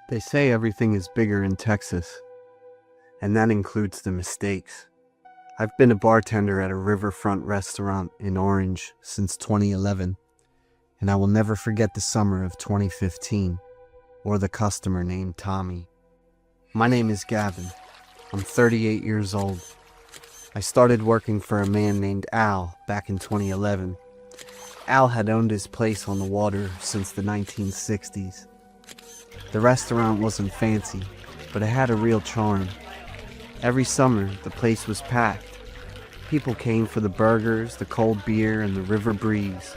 They say everything is bigger in Texas, and that includes the mistakes. I've been a bartender at a riverfront restaurant in Orange since 2011, and I will never forget the summer of 2015, or the customer named Tommy. My name is Gavin. I'm 38 years old. I started working for a man named Al back in 2011. Al had owned his place on the water since the 1960s. The restaurant wasn't fancy, but it had a real charm. Every summer, the place was packed. People came for the burgers, the cold beer, and the river breeze.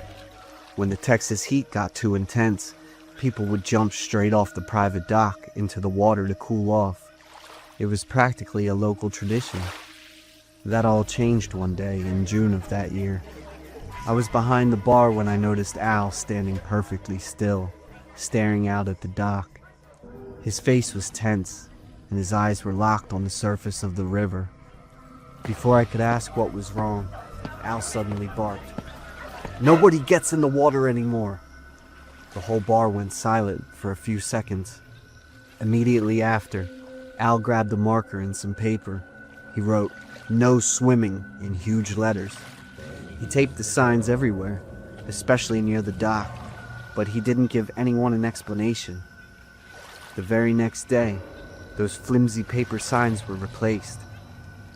When the Texas heat got too intense, people would jump straight off the private dock into the water to cool off. It was practically a local tradition. That all changed one day in June of that year. I was behind the bar when I noticed Al standing perfectly still, staring out at the dock. His face was tense, and his eyes were locked on the surface of the river. Before I could ask what was wrong, Al suddenly barked, "Nobody gets in the water anymore!" The whole bar went silent for a few seconds. Immediately after, Al grabbed a marker and some paper. He wrote, "No swimming," in huge letters. He taped the signs everywhere, especially near the dock, but he didn't give anyone an explanation. The very next day, those flimsy paper signs were replaced.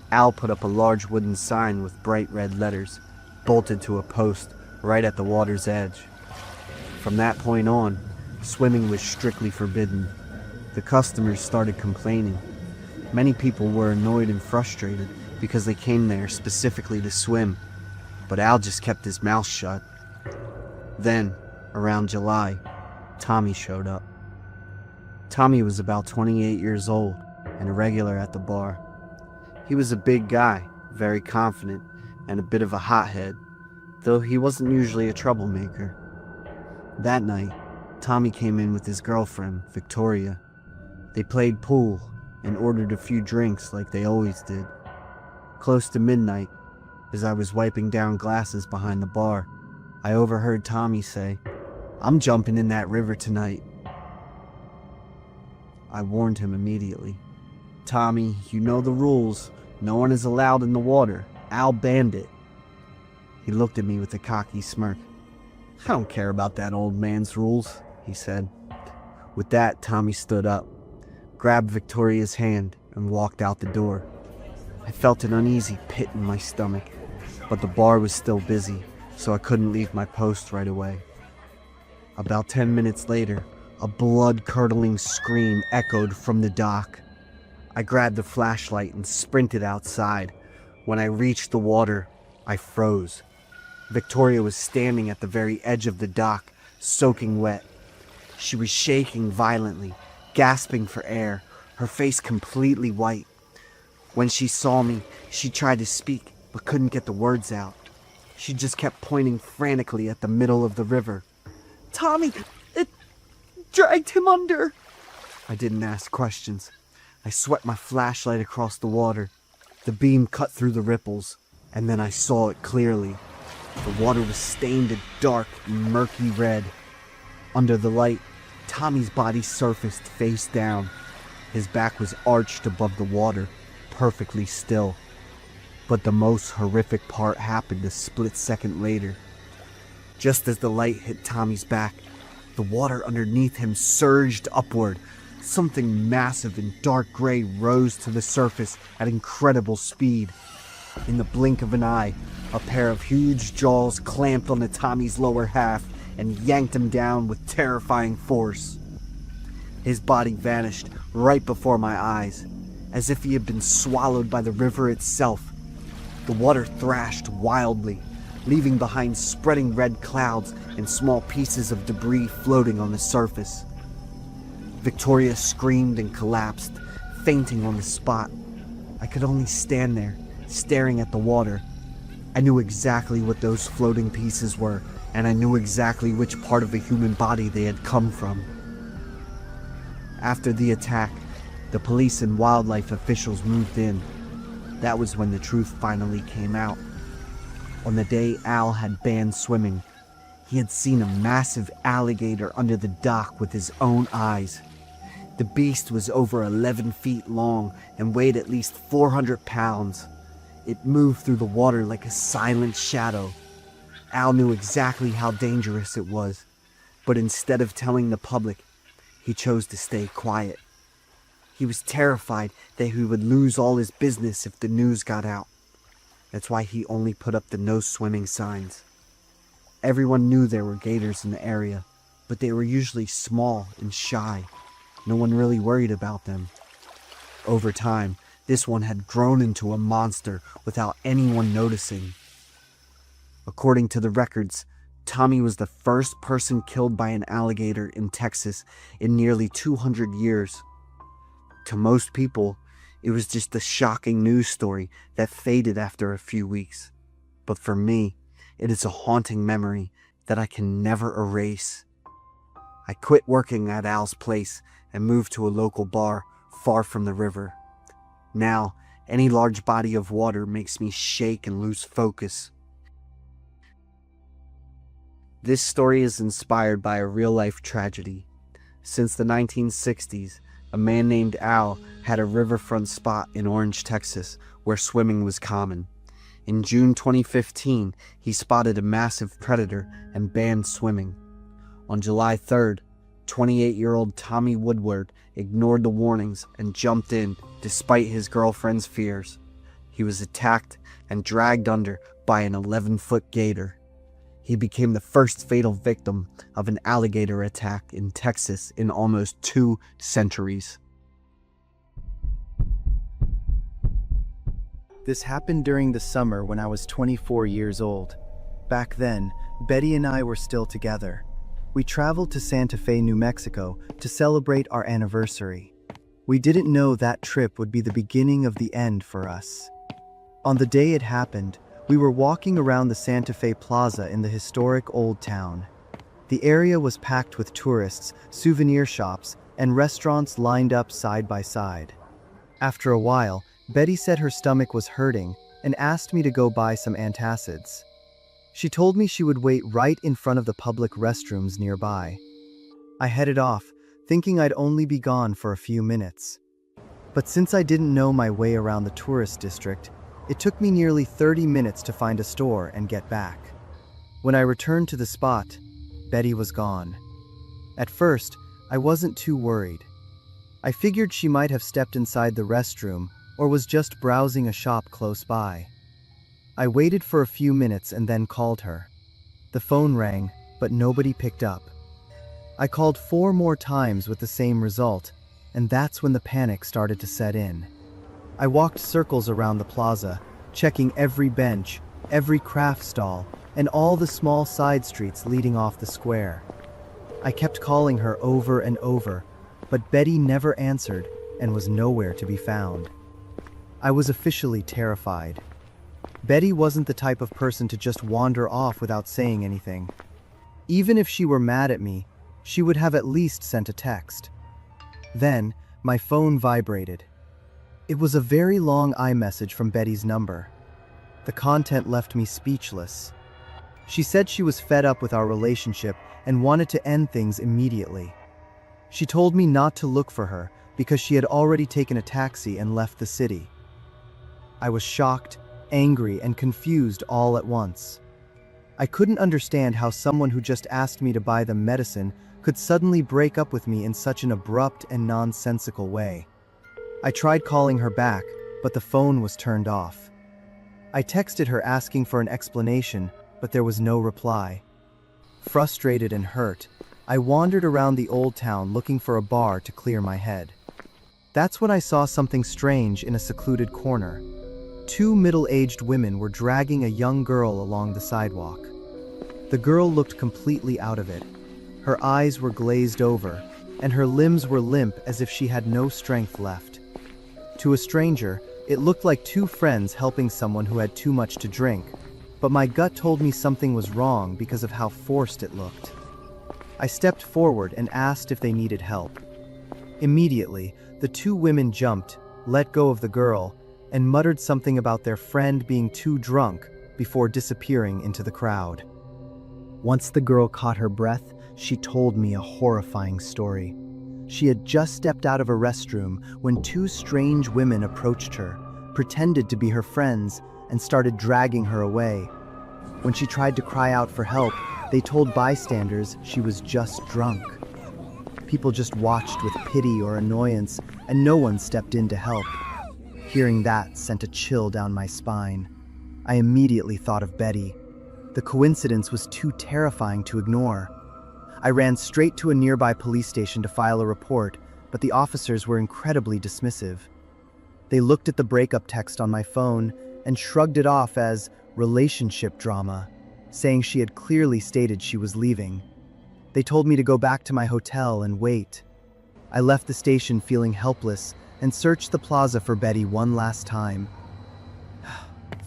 Al put up a large wooden sign with bright red letters, bolted to a post right at the water's edge. From that point on, swimming was strictly forbidden. The customers started complaining. Many people were annoyed and frustrated because they came there specifically to swim, but Al just kept his mouth shut. Then, around July, Tommy showed up. Tommy was about 28 years old and a regular at the bar. He was a big guy, very confident, and a bit of a hothead, though he wasn't usually a troublemaker. That night, Tommy came in with his girlfriend, Victoria. They played pool and ordered a few drinks like they always did. Close to midnight, as I was wiping down glasses behind the bar, I overheard Tommy say, "I'm jumping in that river tonight." I warned him immediately. "Tommy, you know the rules. No one is allowed in the water. Al banned it." He looked at me with a cocky smirk. "I don't care about that old man's rules," he said. With that, Tommy stood up, grabbed Victoria's hand, and walked out the door. I felt an uneasy pit in my stomach, but the bar was still busy, so I couldn't leave my post right away. About 10 minutes later, a blood-curdling scream echoed from the dock. I grabbed a flashlight and sprinted outside. When I reached the water, I froze. Victoria was standing at the very edge of the dock, soaking wet. She was shaking violently, gasping for air, her face completely white. When she saw me, she tried to speak, but couldn't get the words out. She just kept pointing frantically at the middle of the river. "Tommy, it dragged him under." I didn't ask questions. I swept my flashlight across the water. The beam cut through the ripples, and then I saw it clearly. The water was stained a dark, murky red. Under the light, Tommy's body surfaced face down. His back was arched above the water, perfectly still. But the most horrific part happened a split second later. Just as the light hit Tommy's back, the water underneath him surged upward. Something massive and dark gray rose to the surface at incredible speed. In the blink of an eye, a pair of huge jaws clamped onto Tommy's lower half and yanked him down with terrifying force. His body vanished right before my eyes, as if he had been swallowed by the river itself. The water thrashed wildly, leaving behind spreading red clouds and small pieces of debris floating on the surface. Victoria screamed and collapsed, fainting on the spot. I could only stand there, staring at the water. I knew exactly what those floating pieces were, and I knew exactly which part of a human body they had come from. After the attack, the police and wildlife officials moved in. That was when the truth finally came out. On the day Al had banned swimming, he had seen a massive alligator under the dock with his own eyes. The beast was over 11 feet long and weighed at least 400 pounds. It moved through the water like a silent shadow. Al knew exactly how dangerous it was, but instead of telling the public, he chose to stay quiet. He was terrified that he would lose all his business if the news got out. That's why he only put up the no swimming signs. Everyone knew there were gators in the area, but they were usually small and shy. No one really worried about them. Over time, this one had grown into a monster without anyone noticing. According to the records, Tommy was the first person killed by an alligator in Texas in nearly 200 years. To most people, it was just a shocking news story that faded after a few weeks. But for me, it is a haunting memory that I can never erase. I quit working at Al's place and moved to a local bar far from the river. Now, any large body of water makes me shake and lose focus. This story is inspired by a real-life tragedy. Since the 1960s, a man named Al had a riverfront spot in Orange, Texas, where swimming was common. In June 2015, he spotted a massive predator and banned swimming. On July 3rd, 28-year-old Tommy Woodward ignored the warnings and jumped in despite his girlfriend's fears. He was attacked and dragged under by an 11-foot gator. He became the first fatal victim of an alligator attack in Texas in almost 2 centuries. This happened during the summer when I was 24 years old. Back then, Betty and I were still together. We traveled to Santa Fe, New Mexico to celebrate our anniversary. We didn't know that trip would be the beginning of the end for us. On the day it happened, we were walking around the Santa Fe Plaza in the historic Old Town. The area was packed with tourists, souvenir shops, and restaurants lined up side by side. After a while, Betty said her stomach was hurting and asked me to go buy some antacids. She told me she would wait right in front of the public restrooms nearby. I headed off, thinking I'd only be gone for a few minutes. But since I didn't know my way around the tourist district, it took me nearly 30 minutes to find a store and get back. When I returned to the spot, Betty was gone. At first, I wasn't too worried. I figured she might have stepped inside the restroom or was just browsing a shop close by. I waited for a few minutes and then called her. The phone rang, but nobody picked up. I called 4 more times with the same result, and that's when the panic started to set in. I walked circles around the plaza, checking every bench, every craft stall, and all the small side streets leading off the square. I kept calling her over and over, but Betty never answered and was nowhere to be found. I was officially terrified. Betty wasn't the type of person to just wander off without saying anything. Even if she were mad at me, she would have at least sent a text. Then, my phone vibrated. It was a very long iMessage from Betty's number. The content left me speechless. She said she was fed up with our relationship and wanted to end things immediately. She told me not to look for her because she had already taken a taxi and left the city. I was shocked, angry, and confused all at once. I couldn't understand how someone who just asked me to buy them medicine could suddenly break up with me in such an abrupt and nonsensical way. I tried calling her back, but the phone was turned off. I texted her asking for an explanation, but there was no reply. Frustrated and hurt, I wandered around the old town looking for a bar to clear my head. That's when I saw something strange in a secluded corner. 2 middle-aged women were dragging a young girl along the sidewalk. The girl looked completely out of it. Her eyes were glazed over, and her limbs were limp as if she had no strength left. To a stranger, it looked like 2 friends helping someone who had too much to drink, but my gut told me something was wrong because of how forced it looked. I stepped forward and asked if they needed help. Immediately, the 2 women jumped, let go of the girl, and muttered something about their friend being too drunk before disappearing into the crowd. Once the girl caught her breath, she told me a horrifying story. She had just stepped out of a restroom when two strange women approached her, pretended to be her friends, and started dragging her away. When she tried to cry out for help, they told bystanders she was just drunk. People just watched with pity or annoyance, and no one stepped in to help. Hearing that sent a chill down my spine. I immediately thought of Betty. The coincidence was too terrifying to ignore. I ran straight to a nearby police station to file a report, but the officers were incredibly dismissive. They looked at the breakup text on my phone and shrugged it off as relationship drama, saying she had clearly stated she was leaving. They told me to go back to my hotel and wait. I left the station feeling helpless and searched the plaza for Betty one last time.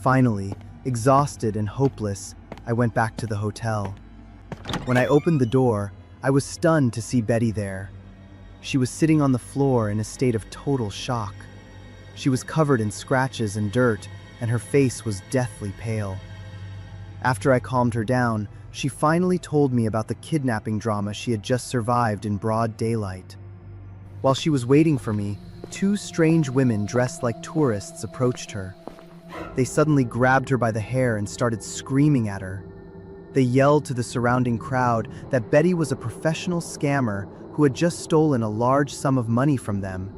Finally, exhausted and hopeless, I went back to the hotel. When I opened the door, I was stunned to see Betty there. She was sitting on the floor in a state of total shock. She was covered in scratches and dirt, and her face was deathly pale. After I calmed her down, she finally told me about the kidnapping drama she had just survived in broad daylight. While she was waiting for me, two strange women dressed like tourists approached her. They suddenly grabbed her by the hair and started screaming at her. They yelled to the surrounding crowd that Betty was a professional scammer who had just stolen a large sum of money from them.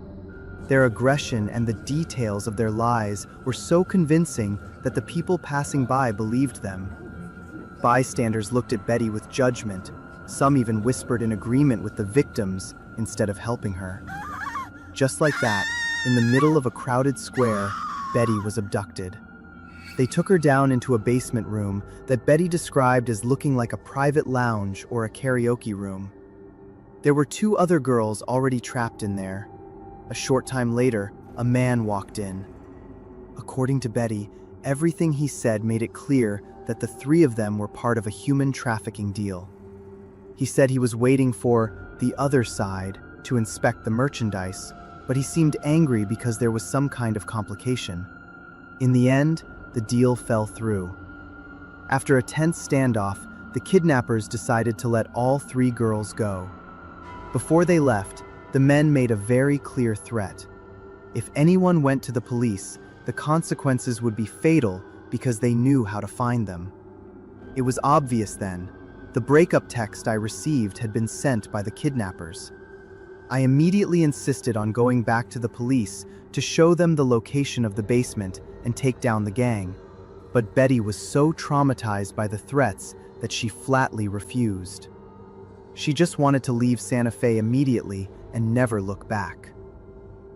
Their aggression and the details of their lies were so convincing that the people passing by believed them. Bystanders looked at Betty with judgment. Some even whispered in agreement with the victims instead of helping her. Just like that, in the middle of a crowded square, Betty was abducted. They took her down into a basement room that Betty described as looking like a private lounge or a karaoke room. There were two other girls already trapped in there. A short time later, a man walked in. According to Betty, everything he said made it clear that the three of them were part of a human trafficking deal. He said he was waiting for the other side to inspect the merchandise, but he seemed angry because there was some kind of complication. In the end, the deal fell through. After a tense standoff, the kidnappers decided to let all three girls go. Before they left, the men made a very clear threat. If anyone went to the police, the consequences would be fatal because they knew how to find them. It was obvious then. The breakup text I received had been sent by the kidnappers. I immediately insisted on going back to the police to show them the location of the basement and take down the gang, but Betty was so traumatized by the threats that she flatly refused. She just wanted to leave Santa Fe immediately and never look back.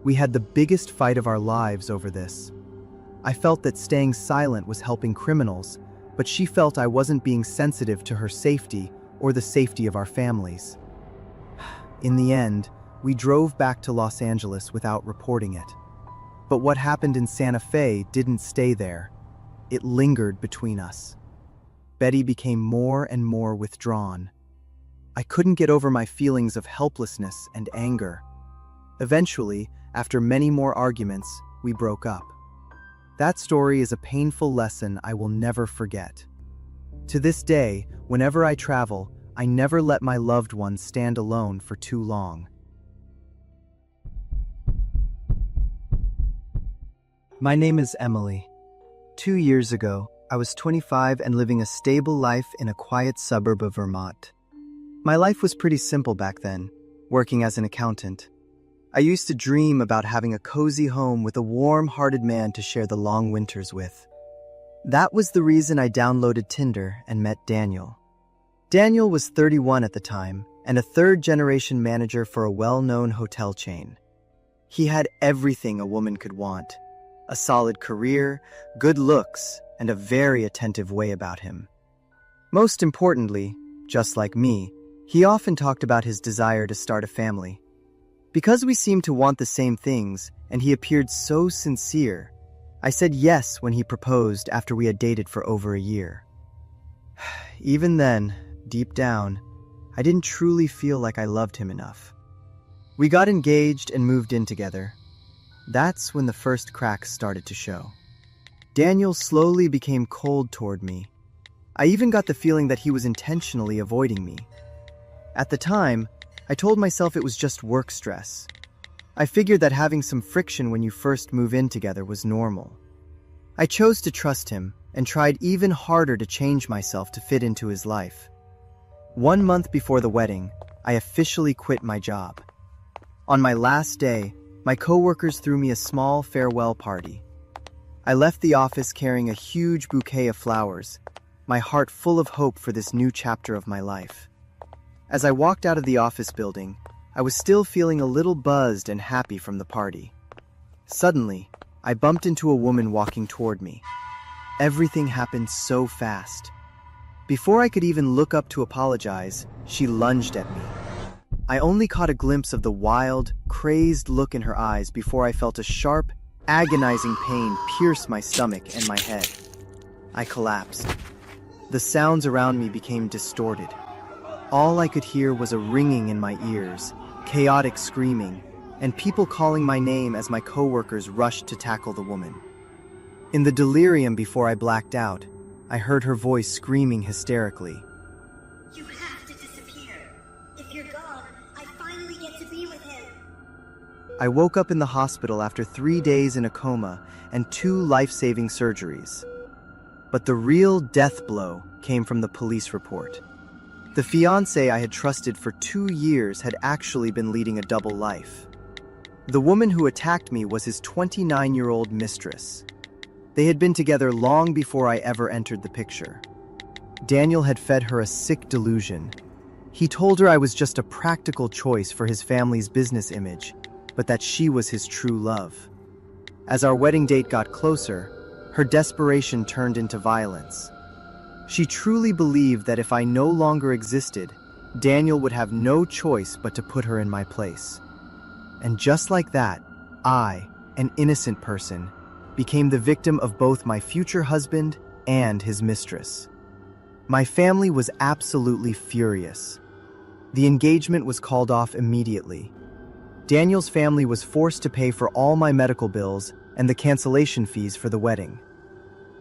We had the biggest fight of our lives over this. I felt that staying silent was helping criminals, but she felt I wasn't being sensitive to her safety or the safety of our families. In the end, we drove back to Los Angeles without reporting it. But what happened in Santa Fe didn't stay there. It lingered between us. Betty became more and more withdrawn. I couldn't get over my feelings of helplessness and anger. Eventually, after many more arguments, we broke up. That story is a painful lesson I will never forget. To this day, whenever I travel, I never let my loved ones stand alone for too long. My name is Emily. 2 years ago, I was 25 and living a stable life in a quiet suburb of Vermont. My life was pretty simple back then, working as an accountant. I used to dream about having a cozy home with a warm-hearted man to share the long winters with. That was the reason I downloaded Tinder and met Daniel. Daniel was 31 at the time and a third-generation manager for a well-known hotel chain. He had everything a woman could want: a solid career, good looks, and a very attentive way about him. Most importantly, just like me, he often talked about his desire to start a family. Because we seemed to want the same things, and he appeared so sincere, I said yes when he proposed after we had dated for over a year. Even then, deep down, I didn't truly feel like I loved him enough. We got engaged and moved in together. That's when the first cracks started to show. Daniel slowly became cold toward me. I even got the feeling that he was intentionally avoiding me. At the time, I told myself it was just work stress. I figured that having some friction when you first move in together was normal. I chose to trust him and tried even harder to change myself to fit into his life. 1 month before the wedding, I officially quit my job. On my last day, my coworkers threw me a small farewell party. I left the office carrying a huge bouquet of flowers, my heart full of hope for this new chapter of my life. As I walked out of the office building, I was still feeling a little buzzed and happy from the party. Suddenly, I bumped into a woman walking toward me. Everything happened so fast. Before I could even look up to apologize, she lunged at me. I only caught a glimpse of the wild, crazed look in her eyes before I felt a sharp, agonizing pain pierce my stomach and my head. I collapsed. The sounds around me became distorted. All I could hear was a ringing in my ears, chaotic screaming, and people calling my name as my coworkers rushed to tackle the woman. In the delirium before I blacked out, I heard her voice screaming hysterically. You have to disappear. If you're gone, I finally get to be with him. I woke up in the hospital after 3 days in a coma and 2 life-saving surgeries. But the real death blow came from the police report. The fiancé I had trusted for 2 years had actually been leading a double life. The woman who attacked me was his 29-year-old mistress. They had been together long before I ever entered the picture. Daniel had fed her a sick delusion. He told her I was just a practical choice for his family's business image, but that she was his true love. As our wedding date got closer, her desperation turned into violence. She truly believed that if I no longer existed, Daniel would have no choice but to put her in my place. And just like that, I, an innocent person, became the victim of both my future husband and his mistress. My family was absolutely furious. The engagement was called off immediately. Daniel's family was forced to pay for all my medical bills and the cancellation fees for the wedding.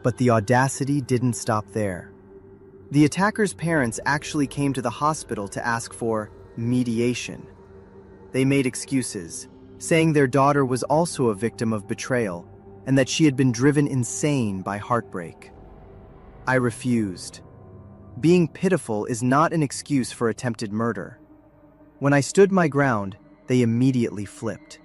But the audacity didn't stop there. The attacker's parents actually came to the hospital to ask for mediation. They made excuses, saying their daughter was also a victim of betrayal and that she had been driven insane by heartbreak. I refused. Being pitiful is not an excuse for attempted murder. When I stood my ground, they immediately flipped.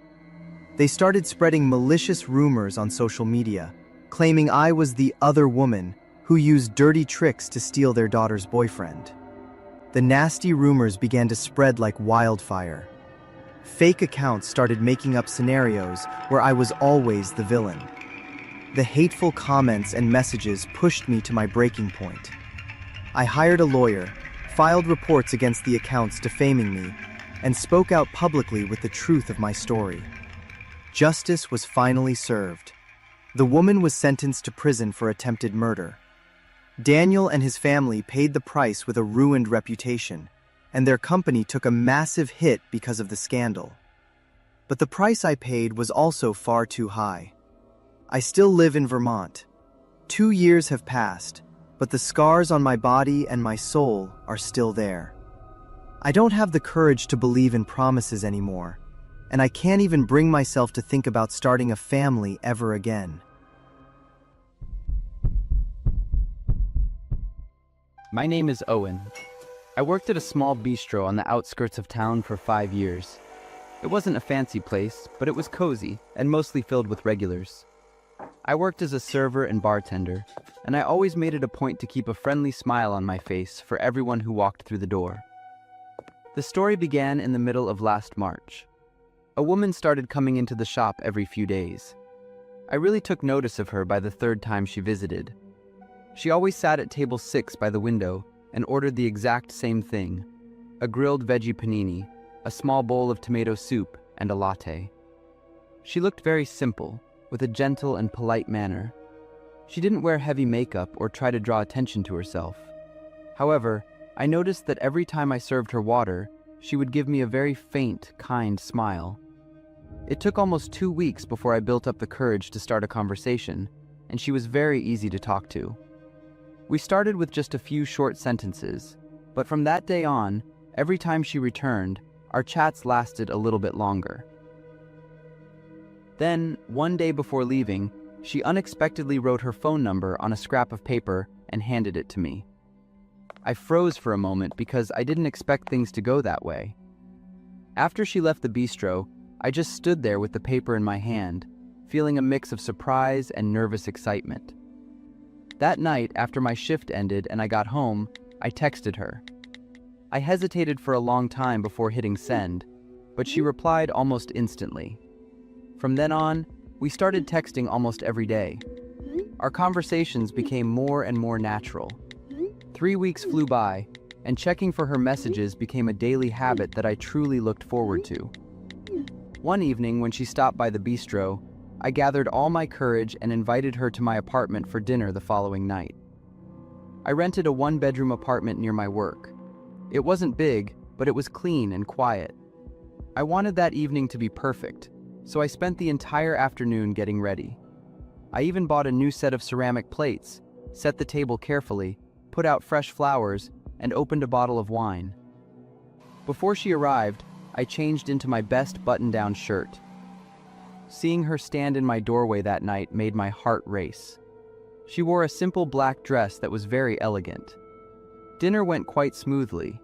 They started spreading malicious rumors on social media, claiming I was the other woman who used dirty tricks to steal their daughter's boyfriend. The nasty rumors began to spread like wildfire. Fake accounts started making up scenarios where I was always the villain. The hateful comments and messages pushed me to my breaking point. I hired a lawyer, filed reports against the accounts defaming me, and spoke out publicly with the truth of my story. Justice was finally served. The woman was sentenced to prison for attempted murder. Daniel and his family paid the price with a ruined reputation, and their company took a massive hit because of the scandal. But the price I paid was also far too high. I still live in Vermont. 2 years have passed, but the scars on my body and my soul are still there. I don't have the courage to believe in promises anymore, and I can't even bring myself to think about starting a family ever again. My name is Owen. I worked at a small bistro on the outskirts of town for 5 years. It wasn't a fancy place, but it was cozy and mostly filled with regulars. I worked as a server and bartender, and I always made it a point to keep a friendly smile on my face for everyone who walked through the door. The story began in the middle of last March. A woman started coming into the shop every few days. I really took notice of her by the 3rd time she visited. She always sat at table 6 by the window and ordered the exact same thing: a grilled veggie panini, a small bowl of tomato soup, and a latte. She looked very simple, with a gentle and polite manner. She didn't wear heavy makeup or try to draw attention to herself. However, I noticed that every time I served her water, she would give me a very faint, kind smile. It took almost 2 weeks before I built up the courage to start a conversation, and she was very easy to talk to. We started with just a few short sentences, but from that day on, every time she returned, our chats lasted a little bit longer. Then, one day before leaving, she unexpectedly wrote her phone number on a scrap of paper and handed it to me. I froze for a moment because I didn't expect things to go that way. After she left the bistro, I just stood there with the paper in my hand, feeling a mix of surprise and nervous excitement. That night, after my shift ended and I got home, I texted her. I hesitated for a long time before hitting send, but she replied almost instantly. From then on, we started texting almost every day. Our conversations became more and more natural. 3 weeks flew by, and checking for her messages became a daily habit that I truly looked forward to. One evening, when she stopped by the bistro, I gathered all my courage and invited her to my apartment for dinner the following night. I rented a one-bedroom apartment near my work. It wasn't big, but it was clean and quiet. I wanted that evening to be perfect, so I spent the entire afternoon getting ready. I even bought a new set of ceramic plates, set the table carefully, put out fresh flowers, and opened a bottle of wine. Before she arrived, I changed into my best button-down shirt. Seeing her stand in my doorway that night made my heart race. She wore a simple black dress that was very elegant. Dinner went quite smoothly.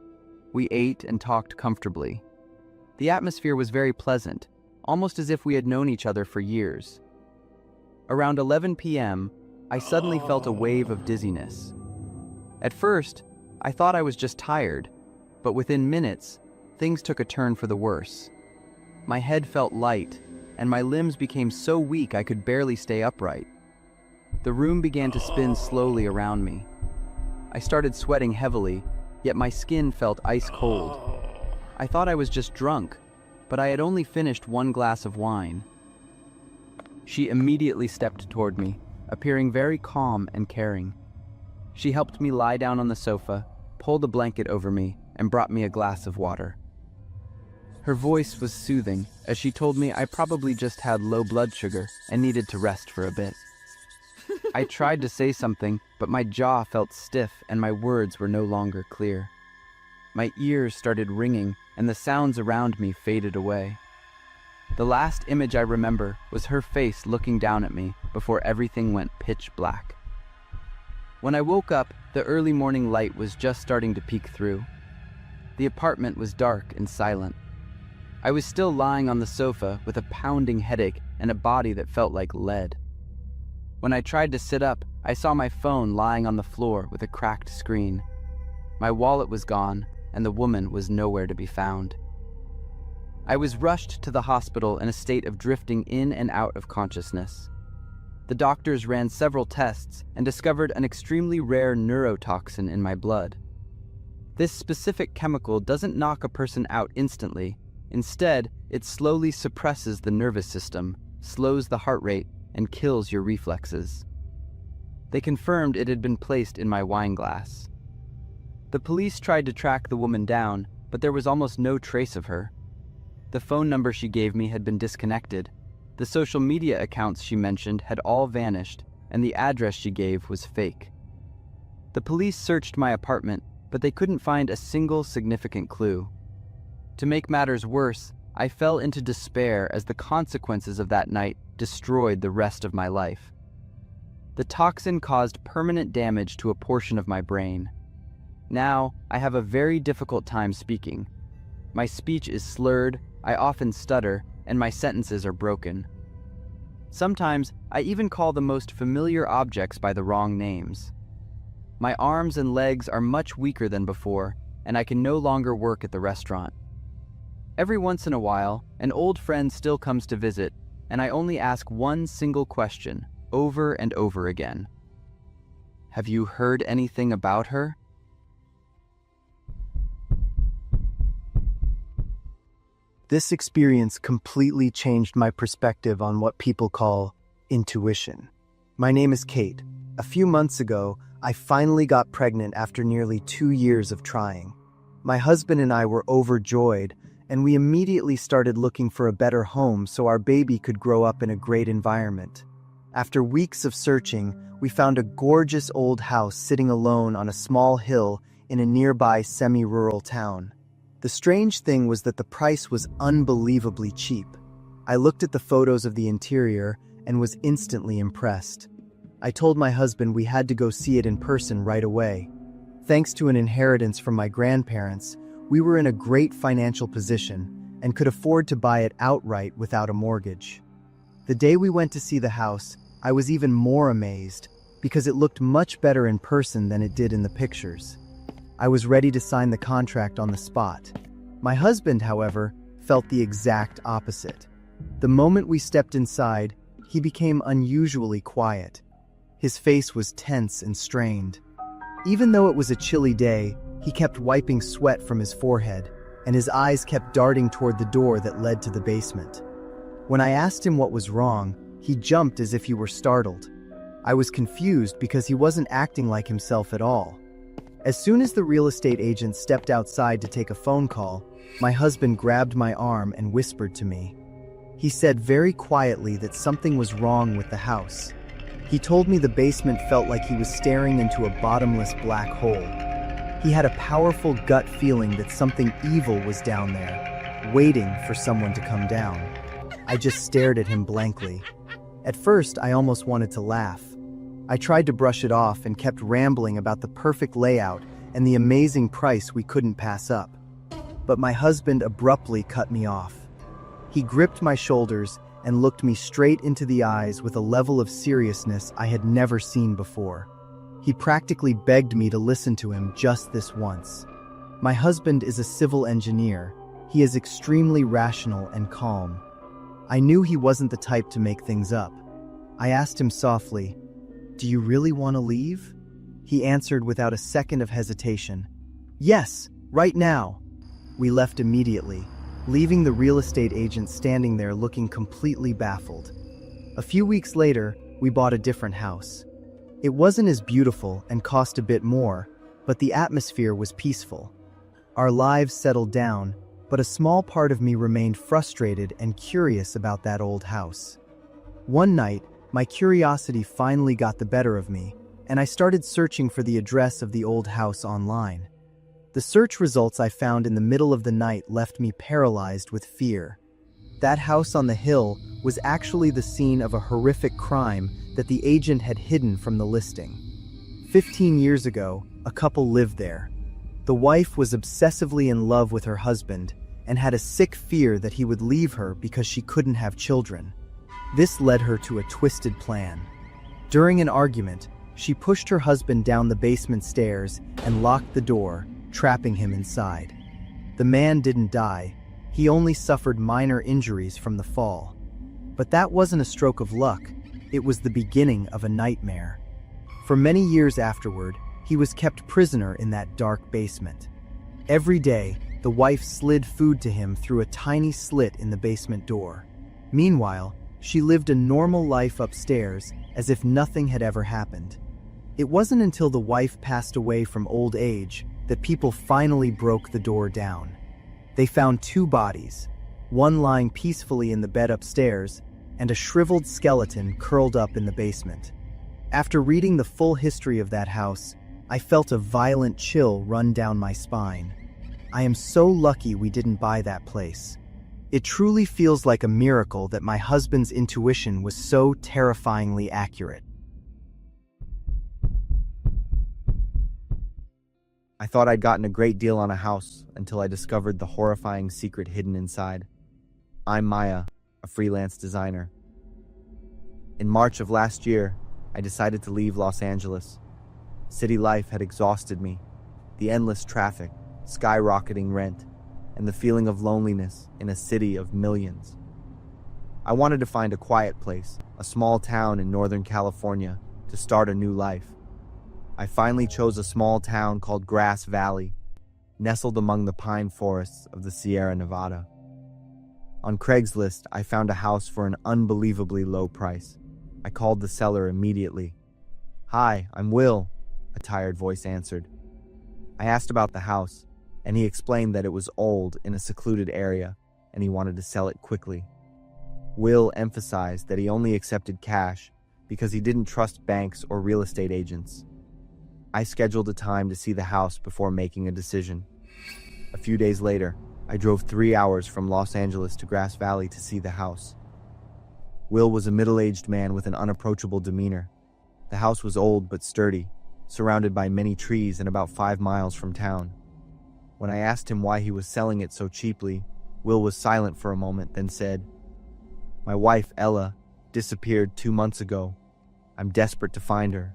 We ate and talked comfortably. The atmosphere was very pleasant, almost as if we had known each other for years. Around 11 p.m., I suddenly felt a wave of dizziness. At first, I thought I was just tired, but within minutes, things took a turn for the worse. My head felt light, and my limbs became so weak I could barely stay upright. The room began to spin slowly around me. I started sweating heavily, yet my skin felt ice cold. I thought I was just drunk, but I had only finished 1 glass of wine. She immediately stepped toward me, appearing very calm and caring. She helped me lie down on the sofa, pulled a blanket over me, and brought me a glass of water. Her voice was soothing, as she told me I probably just had low blood sugar and needed to rest for a bit. I tried to say something, but my jaw felt stiff and my words were no longer clear. My ears started ringing and the sounds around me faded away. The last image I remember was her face looking down at me before everything went pitch black. When I woke up, the early morning light was just starting to peek through. The apartment was dark and silent. I was still lying on the sofa with a pounding headache and a body that felt like lead. When I tried to sit up, I saw my phone lying on the floor with a cracked screen. My wallet was gone, and the woman was nowhere to be found. I was rushed to the hospital in a state of drifting in and out of consciousness. The doctors ran several tests and discovered an extremely rare neurotoxin in my blood. This specific chemical doesn't knock a person out instantly. Instead, it slowly suppresses the nervous system, slows the heart rate, and kills your reflexes. They confirmed it had been placed in my wine glass. The police tried to track the woman down, but there was almost no trace of her. The phone number she gave me had been disconnected. The social media accounts she mentioned had all vanished, and the address she gave was fake. The police searched my apartment, but they couldn't find a single significant clue. To make matters worse, I fell into despair as the consequences of that night destroyed the rest of my life. The toxin caused permanent damage to a portion of my brain. Now, I have a very difficult time speaking. My speech is slurred, I often stutter, and my sentences are broken. Sometimes, I even call the most familiar objects by the wrong names. My arms and legs are much weaker than before, and I can no longer work at the restaurant. Every once in a while, an old friend still comes to visit, and I only ask one single question, over and over again. Have you heard anything about her? This experience completely changed my perspective on what people call intuition. My name is Kate. A few months ago, I finally got pregnant after nearly 2 years of trying. My husband and I were overjoyed, and we immediately started looking for a better home so our baby could grow up in a great environment. After weeks of searching, we found a gorgeous old house sitting alone on a small hill in a nearby semi-rural town. The strange thing was that the price was unbelievably cheap. I looked at the photos of the interior and was instantly impressed. I told my husband we had to go see it in person right away. Thanks to an inheritance from my grandparents, we were in a great financial position and could afford to buy it outright without a mortgage. The day we went to see the house, I was even more amazed because it looked much better in person than it did in the pictures. I was ready to sign the contract on the spot. My husband, however, felt the exact opposite. The moment we stepped inside, he became unusually quiet. His face was tense and strained. Even though it was a chilly day, he kept wiping sweat from his forehead, and his eyes kept darting toward the door that led to the basement. When I asked him what was wrong, he jumped as if he were startled. I was confused because he wasn't acting like himself at all. As soon as the real estate agent stepped outside to take a phone call, my husband grabbed my arm and whispered to me. He said very quietly that something was wrong with the house. He told me the basement felt like he was staring into a bottomless black hole. He had a powerful gut feeling that something evil was down there, waiting for someone to come down. I just stared at him blankly. At first, I almost wanted to laugh. I tried to brush it off and kept rambling about the perfect layout and the amazing price we couldn't pass up. But my husband abruptly cut me off. He gripped my shoulders and looked me straight into the eyes with a level of seriousness I had never seen before. He practically begged me to listen to him just this once. My husband is a civil engineer. He is extremely rational and calm. I knew he wasn't the type to make things up. I asked him softly, "Do you really want to leave?" He answered without a second of hesitation, "Yes, right now." We left immediately, leaving the real estate agent standing there looking completely baffled. A few weeks later, we bought a different house. It wasn't as beautiful and cost a bit more, but the atmosphere was peaceful. Our lives settled down, but a small part of me remained frustrated and curious about that old house. One night, my curiosity finally got the better of me, and I started searching for the address of the old house online. The search results I found in the middle of the night left me paralyzed with fear. That house on the hill was actually the scene of a horrific crime that the agent had hidden from the listing. 15 years ago, a couple lived there. The wife was obsessively in love with her husband and had a sick fear that he would leave her because she couldn't have children. This led her to a twisted plan. During an argument, she pushed her husband down the basement stairs and locked the door, trapping him inside. The man didn't die. He only suffered minor injuries from the fall. But that wasn't a stroke of luck. It was the beginning of a nightmare. For many years afterward, he was kept prisoner in that dark basement. Every day, the wife slid food to him through a tiny slit in the basement door. Meanwhile, she lived a normal life upstairs as if nothing had ever happened. It wasn't until the wife passed away from old age that people finally broke the door down. They found two bodies, one lying peacefully in the bed upstairs and a shriveled skeleton curled up in the basement. After reading the full history of that house, I felt a violent chill run down my spine. I am so lucky we didn't buy that place. It truly feels like a miracle that my husband's intuition was so terrifyingly accurate. I thought I'd gotten a great deal on a house until I discovered the horrifying secret hidden inside. I'm Maya, a freelance designer. In March of last year, I decided to leave Los Angeles. City life had exhausted me. The endless traffic, skyrocketing rent, and the feeling of loneliness in a city of millions. I wanted to find a quiet place, a small town in Northern California, to start a new life. I finally chose a small town called Grass Valley, nestled among the pine forests of the Sierra Nevada. On Craigslist, I found a house for an unbelievably low price. I called the seller immediately. "Hi, I'm Will," a tired voice answered. I asked about the house, and he explained that it was old in a secluded area, and he wanted to sell it quickly. Will emphasized that he only accepted cash because he didn't trust banks or real estate agents. I scheduled a time to see the house before making a decision. A few days later, I drove 3 hours from Los Angeles to Grass Valley to see the house. Will was a middle-aged man with an unapproachable demeanor. The house was old but sturdy, surrounded by many trees and about 5 miles from town. When I asked him why he was selling it so cheaply, Will was silent for a moment, then said, "My wife, Ella, disappeared 2 months ago. I'm desperate to find her.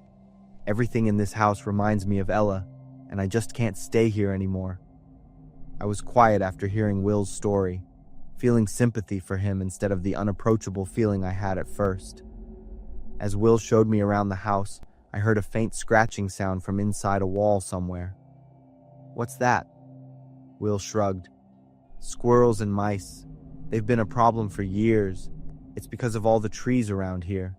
Everything in this house reminds me of Ella, and I just can't stay here anymore." I was quiet after hearing Will's story, feeling sympathy for him instead of the unapproachable feeling I had at first. As Will showed me around the house, I heard a faint scratching sound from inside a wall somewhere. "What's that?" Will shrugged. "Squirrels and mice. They've been a problem for years. It's because of all the trees around here."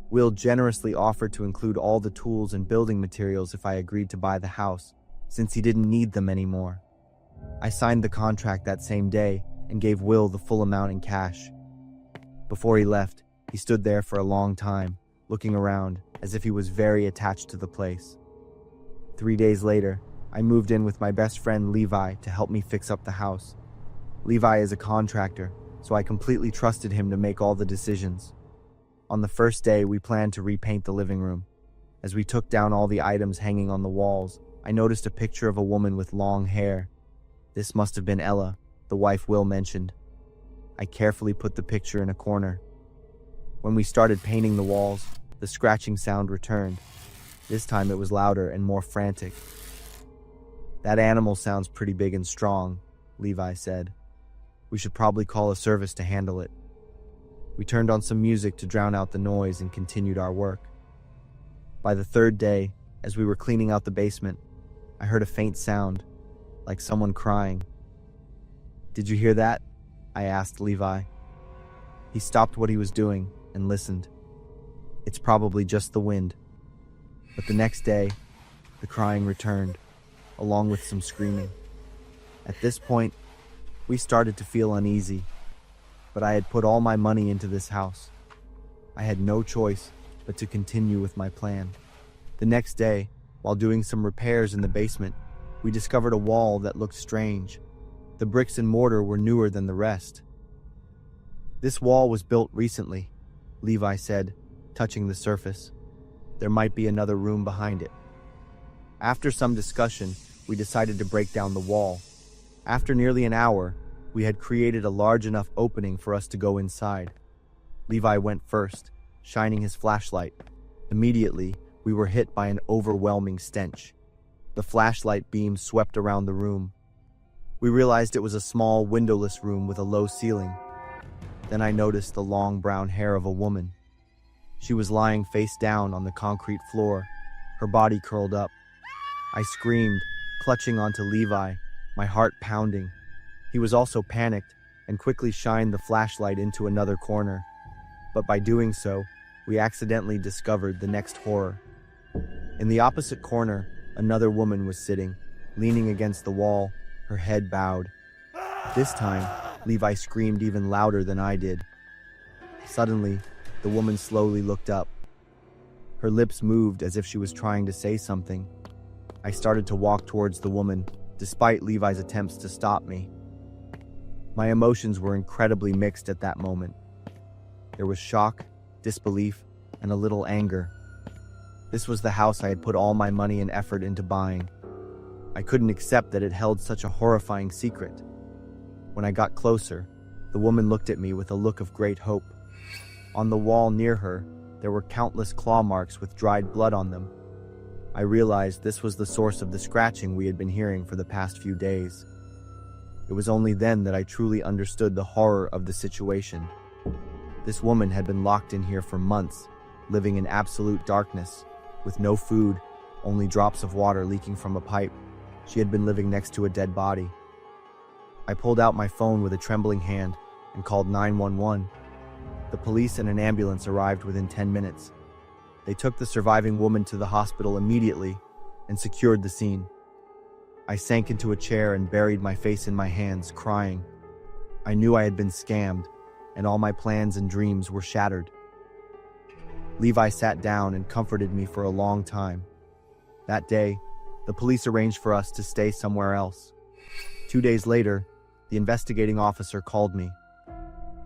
Will generously offered to include all the tools and building materials if I agreed to buy the house, since he didn't need them anymore. I signed the contract that same day and gave Will the full amount in cash. Before he left, he stood there for a long time, looking around as if he was very attached to the place. 3 days later, I moved in with my best friend Levi to help me fix up the house. Levi is a contractor, so I completely trusted him to make all the decisions. On the first day, we planned to repaint the living room. As we took down all the items hanging on the walls, I noticed a picture of a woman with long hair. This must have been Ella, the wife Will mentioned. I carefully put the picture in a corner. When we started painting the walls, the scratching sound returned. This time it was louder and more frantic. "That animal sounds pretty big and strong," Levi said. "We should probably call a service to handle it." We turned on some music to drown out the noise and continued our work. By the third day, as we were cleaning out the basement, I heard a faint sound, like someone crying. "Did you hear that?" I asked Levi. He stopped what he was doing and listened. "It's probably just the wind." But the next day, the crying returned, along with some screaming. At this point, we started to feel uneasy, but I had put all my money into this house. I had no choice but to continue with my plan. The next day, while doing some repairs in the basement, we discovered a wall that looked strange. The bricks and mortar were newer than the rest. "This wall was built recently," Levi said, touching the surface. "There might be another room behind it." After some discussion, we decided to break down the wall. After nearly an hour, we had created a large enough opening for us to go inside. Levi went first, shining his flashlight. Immediately, we were hit by an overwhelming stench. The flashlight beam swept around the room. We realized it was a small, windowless room with a low ceiling. Then I noticed the long brown hair of a woman. She was lying face down on the concrete floor, her body curled up. I screamed, clutching onto Levi, my heart pounding. He was also panicked and quickly shined the flashlight into another corner. But by doing so, we accidentally discovered the next horror. In the opposite corner, another woman was sitting, leaning against the wall, her head bowed. This time, Levi screamed even louder than I did. Suddenly, the woman slowly looked up. Her lips moved as if she was trying to say something. I started to walk towards the woman, despite Levi's attempts to stop me. My emotions were incredibly mixed at that moment. There was shock, disbelief, and a little anger. This was the house I had put all my money and effort into buying. I couldn't accept that it held such a horrifying secret. When I got closer, the woman looked at me with a look of great hope. On the wall near her, there were countless claw marks with dried blood on them. I realized this was the source of the scratching we had been hearing for the past few days. It was only then that I truly understood the horror of the situation. This woman had been locked in here for months, living in absolute darkness, with no food, only drops of water leaking from a pipe. She had been living next to a dead body. I pulled out my phone with a trembling hand and called 911. The police and an ambulance arrived within 10 minutes. They took the surviving woman to the hospital immediately and secured the scene. I sank into a chair and buried my face in my hands, crying. I knew I had been scammed, and all my plans and dreams were shattered. Levi sat down and comforted me for a long time. That day, the police arranged for us to stay somewhere else. 2 days later, the investigating officer called me.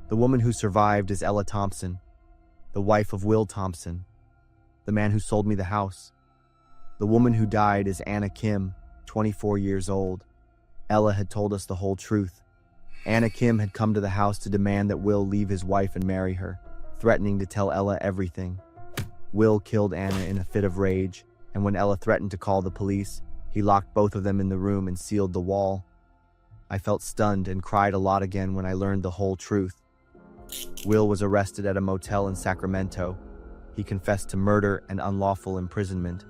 The woman who survived is Ella Thompson, the wife of Will Thompson, the man who sold me the house. The woman who died is Anna Kim, 24 years old. Ella had told us the whole truth. Anna Kim had come to the house to demand that Will leave his wife and marry her, threatening to tell Ella everything. Will killed Anna in a fit of rage, and when Ella threatened to call the police, he locked both of them in the room and sealed the wall. I felt stunned and cried a lot again when I learned the whole truth. Will was arrested at a motel in Sacramento. He confessed to murder and unlawful imprisonment.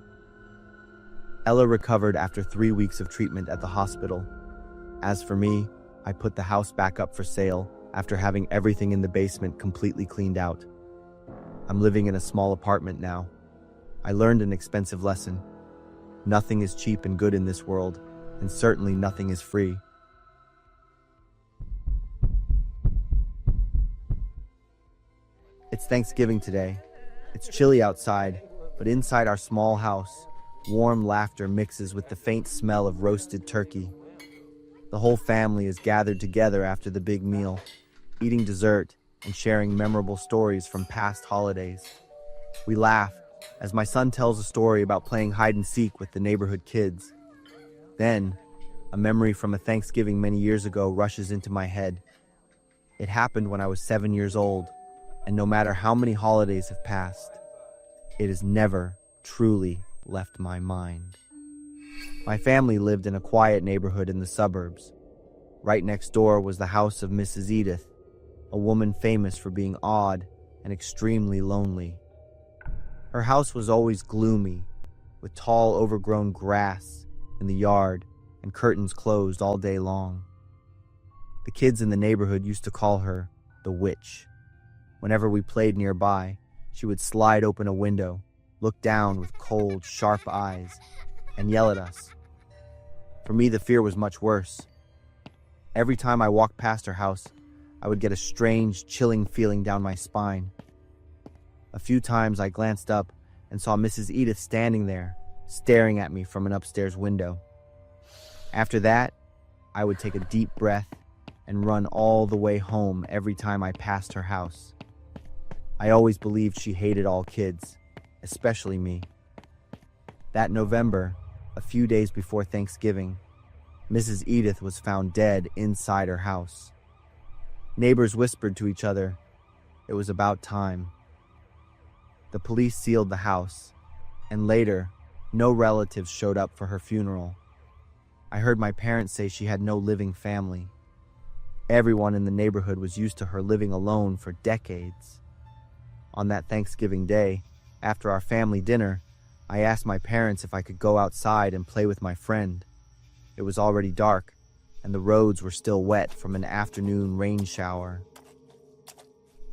Ella recovered after 3 weeks of treatment at the hospital. As for me, I put the house back up for sale after having everything in the basement completely cleaned out. I'm living in a small apartment now. I learned an expensive lesson. Nothing is cheap and good in this world, and certainly nothing is free. It's Thanksgiving today. It's chilly outside, but inside our small house, warm laughter mixes with the faint smell of roasted turkey. The whole family is gathered together after the big meal, eating dessert and sharing memorable stories from past holidays. We laugh as my son tells a story about playing hide and seek with the neighborhood kids. Then, a memory from a Thanksgiving many years ago rushes into my head. It happened when I was 7 years old, and no matter how many holidays have passed, it has never truly left my mind. My family lived in a quiet neighborhood in the suburbs. Right next door was the house of Mrs. Edith, a woman famous for being odd and extremely lonely. Her house was always gloomy, with tall overgrown grass in the yard and curtains closed all day long. The kids in the neighborhood used to call her the witch. Whenever we played nearby, she would slide open a window, look down with cold, sharp eyes, and yell at us. For me, the fear was much worse. Every time I walked past her house, I would get a strange, chilling feeling down my spine. A few times I glanced up and saw Mrs. Edith standing there, staring at me from an upstairs window. After that, I would take a deep breath and run all the way home every time I passed her house. I always believed she hated all kids, especially me. That November, a few days before Thanksgiving, Mrs. Edith was found dead inside her house. Neighbors whispered to each other, it was about time. The police sealed the house, and later, no relatives showed up for her funeral. I heard my parents say she had no living family. Everyone in the neighborhood was used to her living alone for decades. On that Thanksgiving day, after our family dinner, I asked my parents if I could go outside and play with my friend. It was already dark, and the roads were still wet from an afternoon rain shower.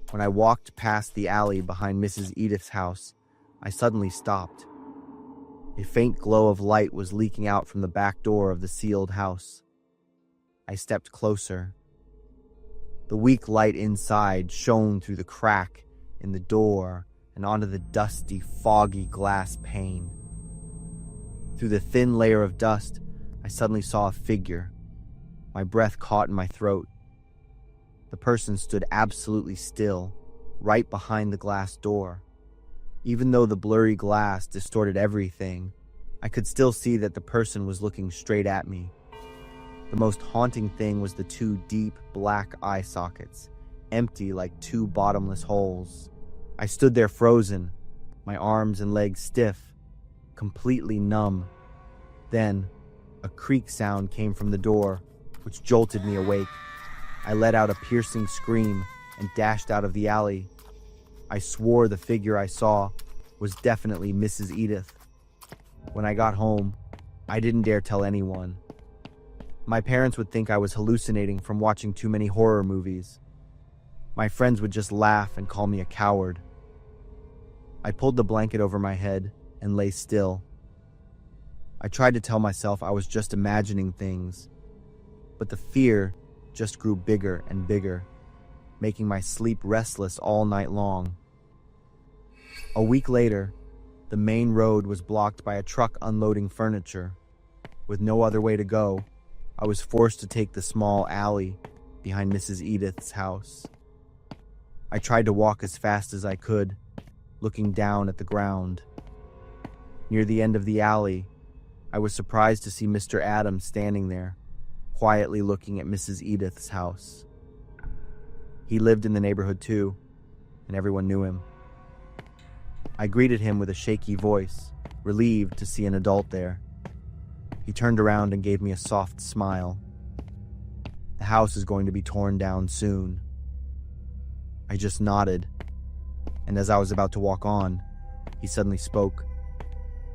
When I walked past the alley behind Mrs. Edith's house, I suddenly stopped. A faint glow of light was leaking out from the back door of the sealed house. I stepped closer. The weak light inside shone through the crack in the door and onto the dusty, foggy glass pane. Through the thin layer of dust, I suddenly saw a figure. My breath caught in my throat. The person stood absolutely still, right behind the glass door. Even though the blurry glass distorted everything, I could still see that the person was looking straight at me. The most haunting thing was the two deep black eye sockets, empty like two bottomless holes. I stood there frozen, my arms and legs stiff, completely numb. Then, a creak sound came from the door, which jolted me awake. I let out a piercing scream and dashed out of the alley. I swore the figure I saw was definitely Mrs. Edith. When I got home, I didn't dare tell anyone. My parents would think I was hallucinating from watching too many horror movies. My friends would just laugh and call me a coward. I pulled the blanket over my head and lay still. I tried to tell myself I was just imagining things, but the fear just grew bigger and bigger, making my sleep restless all night long. A week later, the main road was blocked by a truck unloading furniture. With no other way to go, I was forced to take the small alley behind Mrs. Edith's house. I tried to walk as fast as I could, looking down at the ground. Near the end of the alley, I was surprised to see Mr. Adams standing there, quietly looking at Mrs. Edith's house. He lived in the neighborhood too, and everyone knew him. I greeted him with a shaky voice, relieved to see an adult there. He turned around and gave me a soft smile. The house is going to be torn down soon. I just nodded, and as I was about to walk on, he suddenly spoke.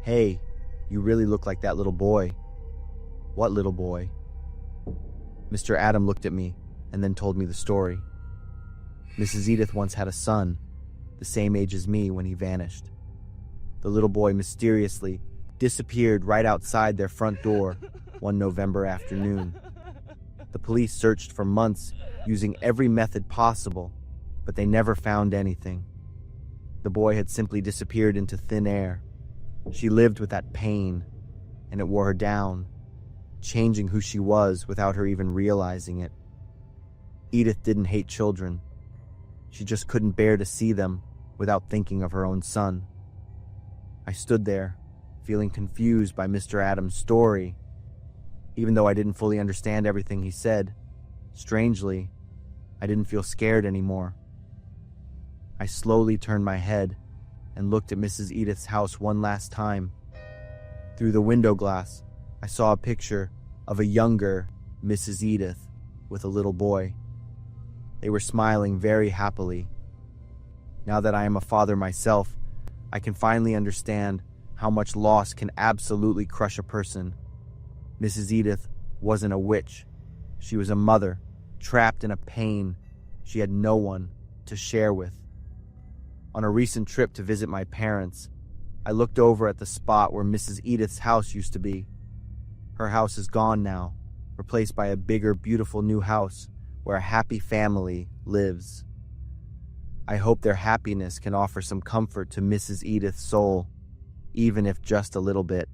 "Hey, you really look like that little boy." "What little boy?" Mr. Adam looked at me and then told me the story. Mrs. Edith once had a son, the same age as me, when he vanished. The little boy mysteriously disappeared right outside their front door one November afternoon. The police searched for months using every method possible, but they never found anything. The boy had simply disappeared into thin air. She lived with that pain, and it wore her down, changing who she was without her even realizing it. Edith didn't hate children. She just couldn't bear to see them without thinking of her own son. I stood there, feeling confused by Mr. Adams' story. Even though I didn't fully understand everything he said, strangely, I didn't feel scared anymore. I slowly turned my head and looked at Mrs. Edith's house one last time. Through the window glass, I saw a picture of a younger Mrs. Edith with a little boy. They were smiling very happily. Now that I am a father myself, I can finally understand how much loss can absolutely crush a person. Mrs. Edith wasn't a witch. She was a mother, trapped in a pain she had no one to share with. On a recent trip to visit my parents, I looked over at the spot where Mrs. Edith's house used to be. Her house is gone now, replaced by a bigger, beautiful new house where a happy family lives. I hope their happiness can offer some comfort to Mrs. Edith's soul, even if just a little bit.